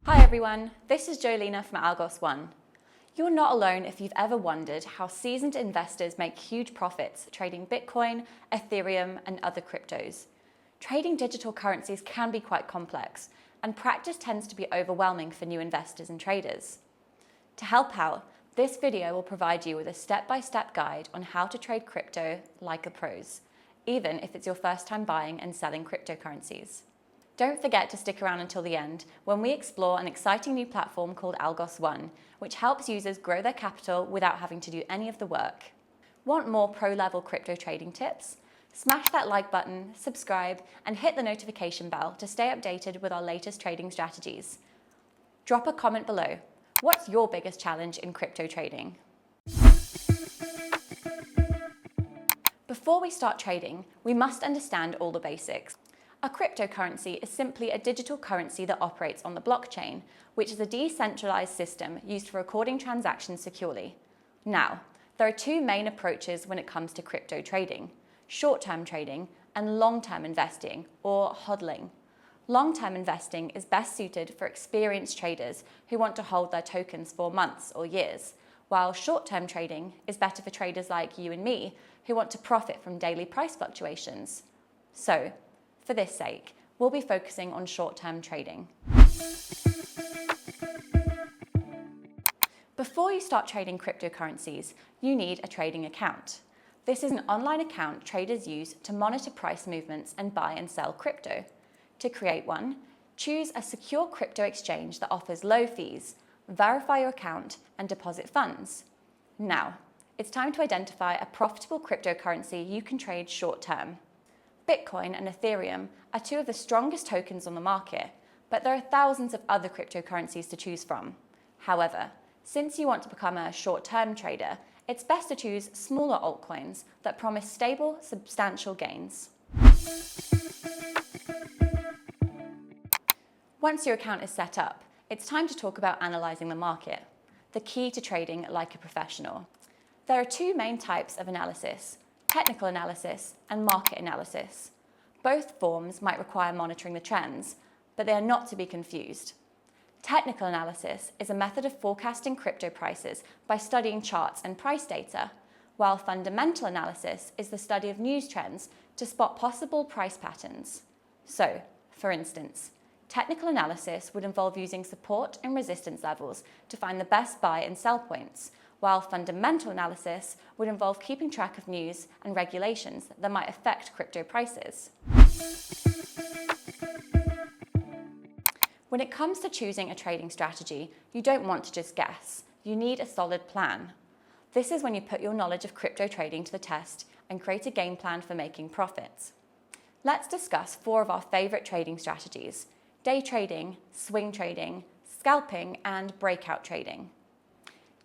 Hi everyone, this is Jolina from Algos1. You're not alone if you've ever wondered how seasoned investors make huge profits trading Bitcoin, Ethereum, and other cryptos. Trading digital currencies can be quite complex, and practice tends to be overwhelming for new investors and traders. To help out, this video will provide you with a step-by-step guide on how to trade crypto like the pros, even if it's your first time buying and selling cryptocurrencies. Don't forget to stick around until the end when we explore an exciting new platform called Algos1, which helps users grow their capital without having to do any of the work. Want more pro-level crypto trading tips? Smash that like button, subscribe, and hit the notification bell to stay updated with our latest trading strategies. Drop a comment below. What's your biggest challenge in crypto trading? Before we start trading, we must understand all the basics. A cryptocurrency is simply a digital currency that operates on the blockchain, which is a decentralized system used for recording transactions securely. Now, there are two main approaches when it comes to crypto trading: short-term trading and long-term investing, or hodling. Long-term investing is best suited for experienced traders who want to hold their tokens for months or years, while short-term trading is better for traders like you and me who want to profit from daily price fluctuations. So, for this sake, we'll be focusing on short-term trading. Before you start trading cryptocurrencies, you need a trading account. This is an online account traders use to monitor price movements and buy and sell crypto. To create one, choose a secure crypto exchange that offers low fees, verify your account, and deposit funds. Now, it's time to identify a profitable cryptocurrency you can trade short-term. Bitcoin and Ethereum are two of the strongest tokens on the market, but there are thousands of other cryptocurrencies to choose from. However, since you want to become a short-term trader, it's best to choose smaller altcoins that promise stable, substantial gains. Once your account is set up, it's time to talk about analyzing the market, the key to trading like a professional. There are two main types of analysis: technical analysis and market analysis. Both forms might require monitoring the trends, but they are not to be confused. Technical analysis is a method of forecasting crypto prices by studying charts and price data, while fundamental analysis is the study of news trends to spot possible price patterns. So, for instance, technical analysis would involve using support and resistance levels to find the best buy and sell points, while fundamental analysis would involve keeping track of news and regulations that might affect crypto prices. When it comes to choosing a trading strategy, you don't want to just guess. You need a solid plan. This is when you put your knowledge of crypto trading to the test and create a game plan for making profits. Let's discuss 4 of our favorite trading strategies: day trading, swing trading, scalping, and breakout trading.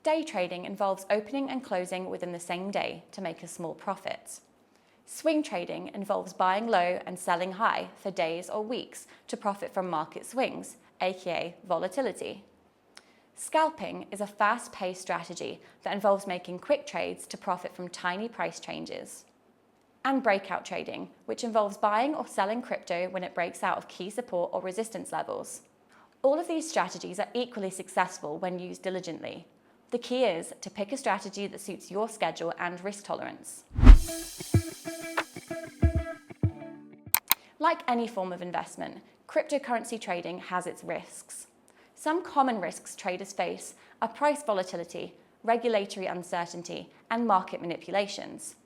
Day trading involves opening and closing within the same day to make a small profit. Swing trading involves buying low and selling high for days or weeks to profit from market swings, aka volatility. Scalping is a fast-paced strategy that involves making quick trades to profit from tiny price changes. And breakout trading, which involves buying or selling crypto when it breaks out of key support or resistance levels. All of these strategies are equally successful when used diligently. The key is to pick a strategy that suits your schedule and risk tolerance. Like any form of investment, cryptocurrency trading has its risks. Some common risks traders face are price volatility, regulatory uncertainty, and market manipulations.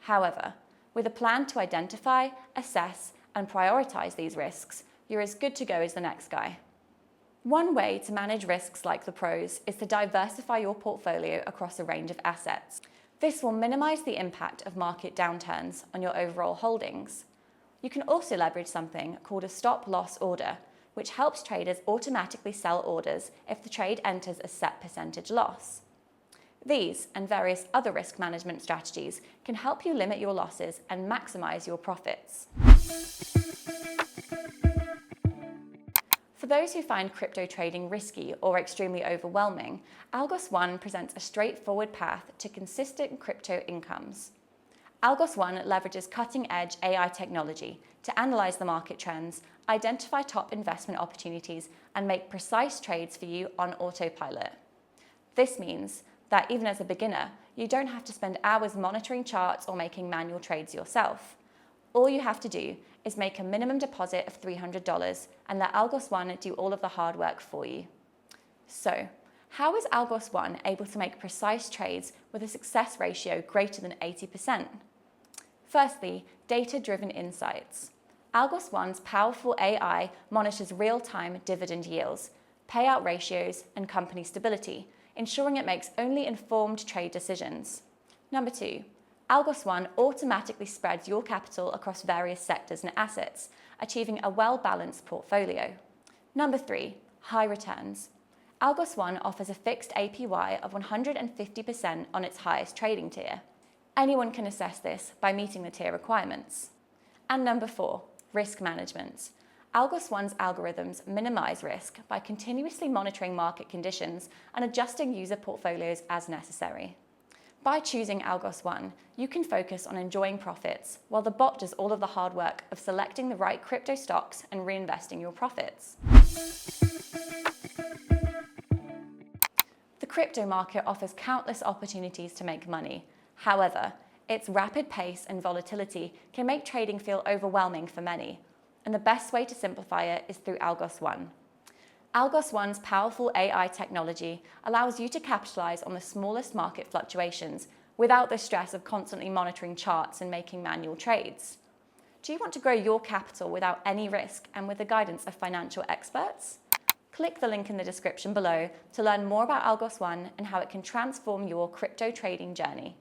However, with a plan to identify, assess, and prioritize these risks, you're as good to go as the next guy. One way to manage risks like the pros is to diversify your portfolio across a range of assets. This will minimize the impact of market downturns on your overall holdings. You can also leverage something called a stop-loss order, which helps traders automatically sell orders if the trade enters a set percentage loss. These and various other risk management strategies can help you limit your losses and maximize your profits. For those who find crypto trading risky or extremely overwhelming, Algos1 presents a straightforward path to consistent crypto incomes. Algos One leverages cutting-edge AI technology to analyze the market trends, identify top investment opportunities, and make precise trades for you on autopilot. This means that even as a beginner, you don't have to spend hours monitoring charts or making manual trades yourself. All you have to do is make a minimum deposit of $300 and let Algos One do all of the hard work for you. So, how is Algos One able to make precise trades with a success ratio greater than 80%? Firstly, data-driven insights. Algos One's powerful AI monitors real-time dividend yields, payout ratios, and company stability, ensuring it makes only informed trade decisions. Number 2, Algos One automatically spreads your capital across various sectors and assets, achieving a well-balanced portfolio. Number 3, high returns. Algos One offers a fixed APY of 150% on its highest trading tier. Anyone can assess this by meeting the tier requirements. And number 4, risk management. Algos One's algorithms minimize risk by continuously monitoring market conditions and adjusting user portfolios as necessary. By choosing Algos One, you can focus on enjoying profits, while the bot does all of the hard work of selecting the right crypto stocks and reinvesting your profits. The crypto market offers countless opportunities to make money. However, its rapid pace and volatility can make trading feel overwhelming for many, and the best way to simplify it is through Algos One. Algos One's powerful AI technology allows you to capitalize on the smallest market fluctuations without the stress of constantly monitoring charts and making manual trades. Do you want to grow your capital without any risk and with the guidance of financial experts? Click the link in the description below to learn more about Algos One and how it can transform your crypto trading journey.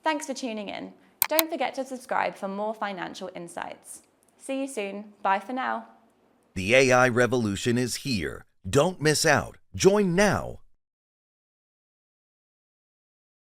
Thanks for tuning in. Don't forget to subscribe for more financial insights. See you soon. Bye for now. The AI revolution is here. Don't miss out. Join now.